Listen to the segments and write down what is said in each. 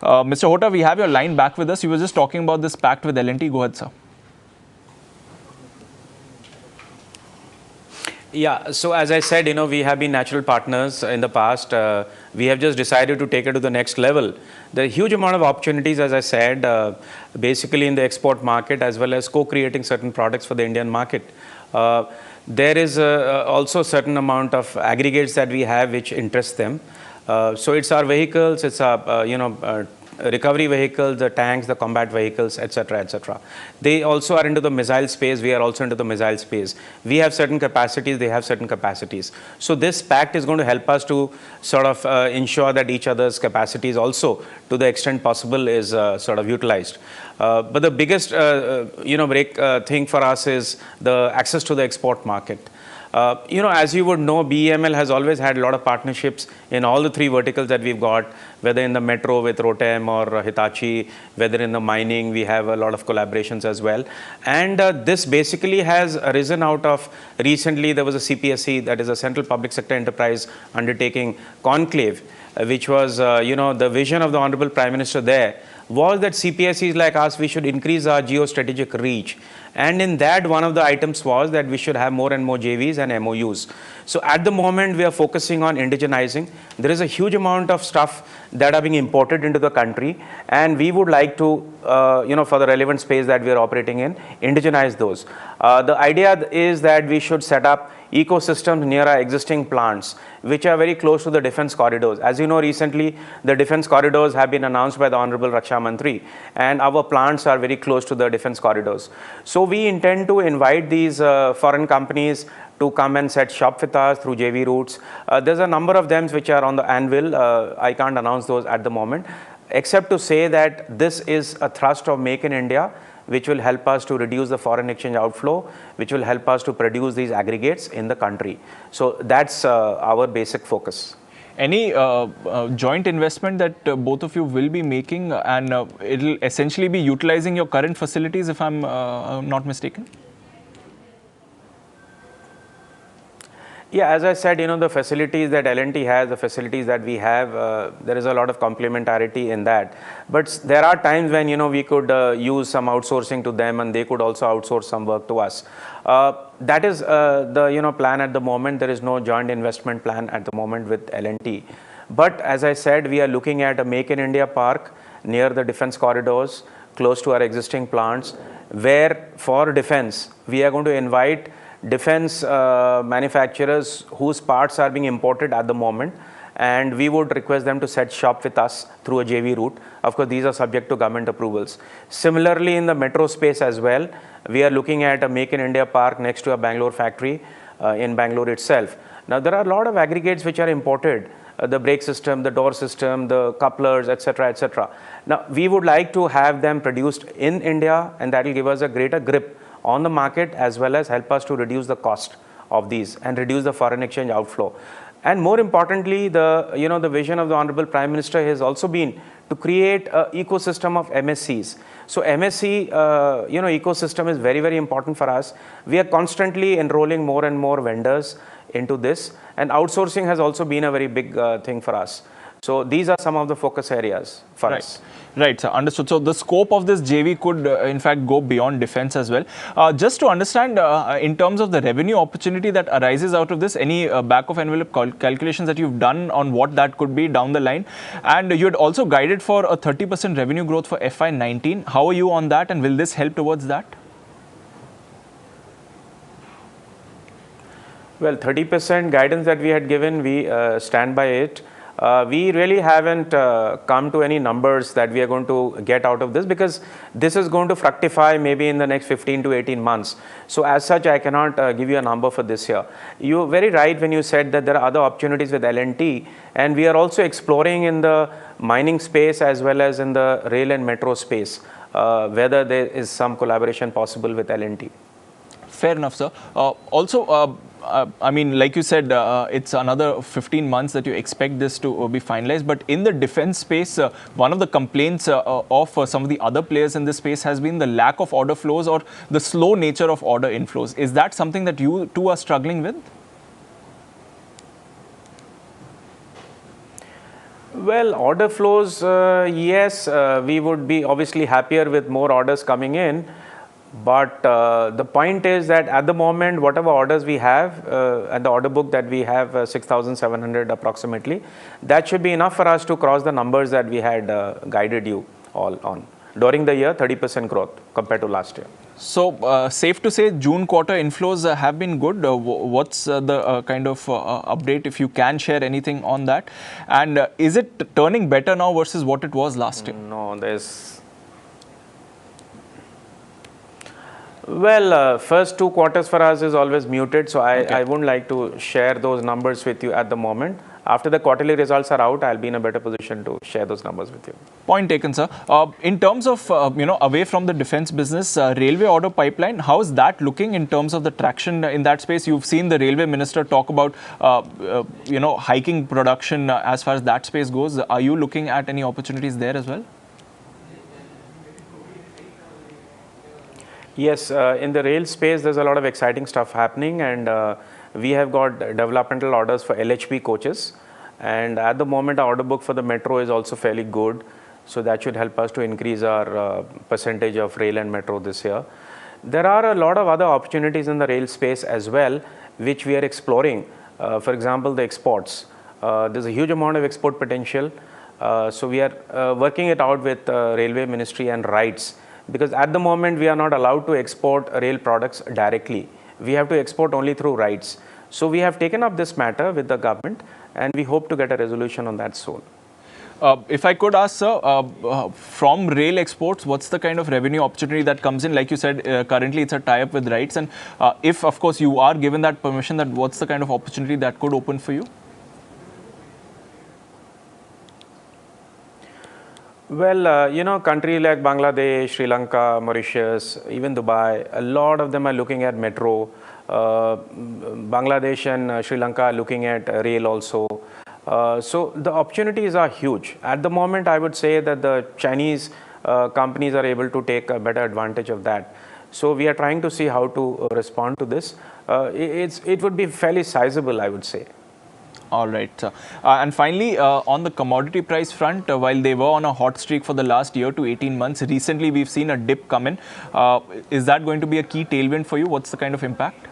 Mr. Hota, we have your line back with us. You were just talking about this pact with L&T. Go ahead, sir. Yeah, so as I said, we have been natural partners in the past. We have just decided to take it to the next level. There are a huge amount of opportunities, as I said, basically in the export market, as well as co-creating certain products for the Indian market. There is also a certain amount of aggregates that we have which interest them. So it's our vehicles, it's our, recovery vehicles, the tanks, the combat vehicles, etc., etc. They also are into the missile space. We are also into the missile space. We have certain capacities. They have certain capacities. So this pact is going to help us to sort of ensure that each other's capacities also, to the extent possible, is sort of utilized. But the biggest, thing for us is the access to the export market. As you would know, BEML has always had a lot of partnerships in all the three verticals that we've got, whether in the metro with Rotem or Hitachi, whether in the mining, we have a lot of collaborations as well. And this basically has arisen out of, recently there was a CPSE, that is a Central Public Sector Enterprise Undertaking conclave, which was, the vision of the Honorable Prime Minister there was that CPSEs like us, we should increase our geostrategic reach. And in that, one of the items was that we should have more and more JVs and MOUs. So at the moment, we are focusing on indigenizing. There is a huge amount of stuff that are being imported into the country, and we would like to, for the relevant space that we are operating in, indigenize those. The idea is that we should set up ecosystems near our existing plants, which are very close to the defense corridors. As you know, recently, the defense corridors have been announced by the Honorable Raksha Mantri, and our plants are very close to the defense corridors. So we intend to invite these foreign companies to come and set shop with us through JV routes. There's a number of them which are on the anvil. I can't announce those at the moment, except to say that this is a thrust of Make in India, which will help us to reduce the foreign exchange outflow, which will help us to produce these aggregates in the country. So that's our basic focus. Any joint investment that both of you will be making, and it'll essentially be utilizing your current facilities, if I'm not mistaken? Yeah, as I said, the facilities that L&T has, the facilities that we have, there is a lot of complementarity in that. But there are times when, we could use some outsourcing to them, and they could also outsource some work to us. That is the, plan at the moment. There is no joint investment plan at the moment with L&T. But as I said, we are looking at a Make in India park near the defense corridors, close to our existing plants, where for defense, we are going to invite defense manufacturers whose parts are being imported at the moment, and we would request them to set shop with us through a JV route. Of course, these are subject to government approvals. Similarly, in the metro space as well, we are looking at a Make in India park next to a Bangalore factory in Bangalore itself. Now, there are a lot of aggregates which are imported, the brake system, the door system, the couplers, etc., etc. Now, we would like to have them produced in India, and that will give us a greater grip on the market, as well as help us to reduce the cost of these and reduce the foreign exchange outflow. And more importantly, the vision of the Honorable Prime Minister has also been to create an ecosystem of MSCs. So MSC, ecosystem is very, very important for us. We are constantly enrolling more and more vendors into this, and outsourcing has also been a very big thing for us. So these are some of the focus areas for us. Right, sir. Understood. So the scope of this JV could, in fact, go beyond defense as well. Just to understand, in terms of the revenue opportunity that arises out of this, any back of envelope calculations that you've done on what that could be down the line? And you had also guided for a 30% revenue growth for FY19. How are you on that, and will this help towards that? Well, 30% guidance that we had given, we stand by it. We really haven't come to any numbers that we are going to get out of this, because this is going to fructify maybe in the next 15 to 18 months. So as such, I cannot give you a number for this year. You're very right when you said that there are other opportunities with L&T, and we are also exploring in the mining space as well as in the rail and metro space, whether there is some collaboration possible with L&T. Fair enough, sir. I mean, like you said, it's another 15 months that you expect this to be finalized. But in the defense space, one of the complaints of some of the other players in this space has been the lack of order flows or the slow nature of order inflows. Is that something that you too are struggling with? Well, order flows, yes, we would be obviously happier with more orders coming in. But the point is that at the moment, whatever orders we have and the order book that we have, 6,700 approximately, that should be enough for us to cross the numbers that we had guided you all on. During the year, 30% growth compared to last year. So, safe to say June quarter inflows have been good. What's the kind of update, if you can share anything on that? And is it turning better now versus what it was last year? No, there's... Well, first 2 quarters for us is always muted, so I wouldn't like to share those numbers with you at the moment. After the quarterly results are out, I'll be in a better position to share those numbers with you. Point taken, sir. In terms of, away from the defense business, railway order pipeline, how is that looking in terms of the traction in that space? You've seen the railway minister talk about, hiking production as far as that space goes. Are you looking at any opportunities there as well? Yes, in the rail space, there's a lot of exciting stuff happening, and we have got developmental orders for LHP coaches. And at the moment, our order book for the metro is also fairly good. So that should help us to increase our percentage of rail and metro this year. There are a lot of other opportunities in the rail space as well, which we are exploring. For example, the exports. There's a huge amount of export potential. So we are working it out with Railway Ministry and RITES. Because at the moment, we are not allowed to export rail products directly. We have to export only through RITES. So we have taken up this matter with the government, and we hope to get a resolution on that soon. If I could ask, sir, from rail exports, what's the kind of revenue opportunity that comes in? Like you said, currently it's a tie-up with RITES. And if, of course, you are given that permission, that what's the kind of opportunity that could open for you? Well, countries like Bangladesh, Sri Lanka, Mauritius, even Dubai, a lot of them are looking at metro. Bangladesh and Sri Lanka are looking at rail also. So the opportunities are huge. At the moment, I would say that the Chinese companies are able to take a better advantage of that. So we are trying to see how to respond to this. It would be fairly sizable, I would say. All right. And finally, on the commodity price front, while they were on a hot streak for the last year to 18 months, recently we've seen a dip come in. Is that going to be a key tailwind for you? What's the kind of impact?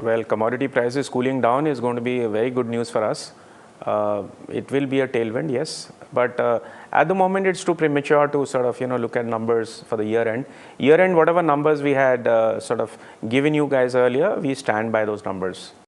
Well, commodity prices cooling down is going to be a very good news for us. It will be a tailwind, yes. But at the moment, it's too premature to sort of, look at numbers for the year end. Year end, whatever numbers we had sort of given you guys earlier, we stand by those numbers.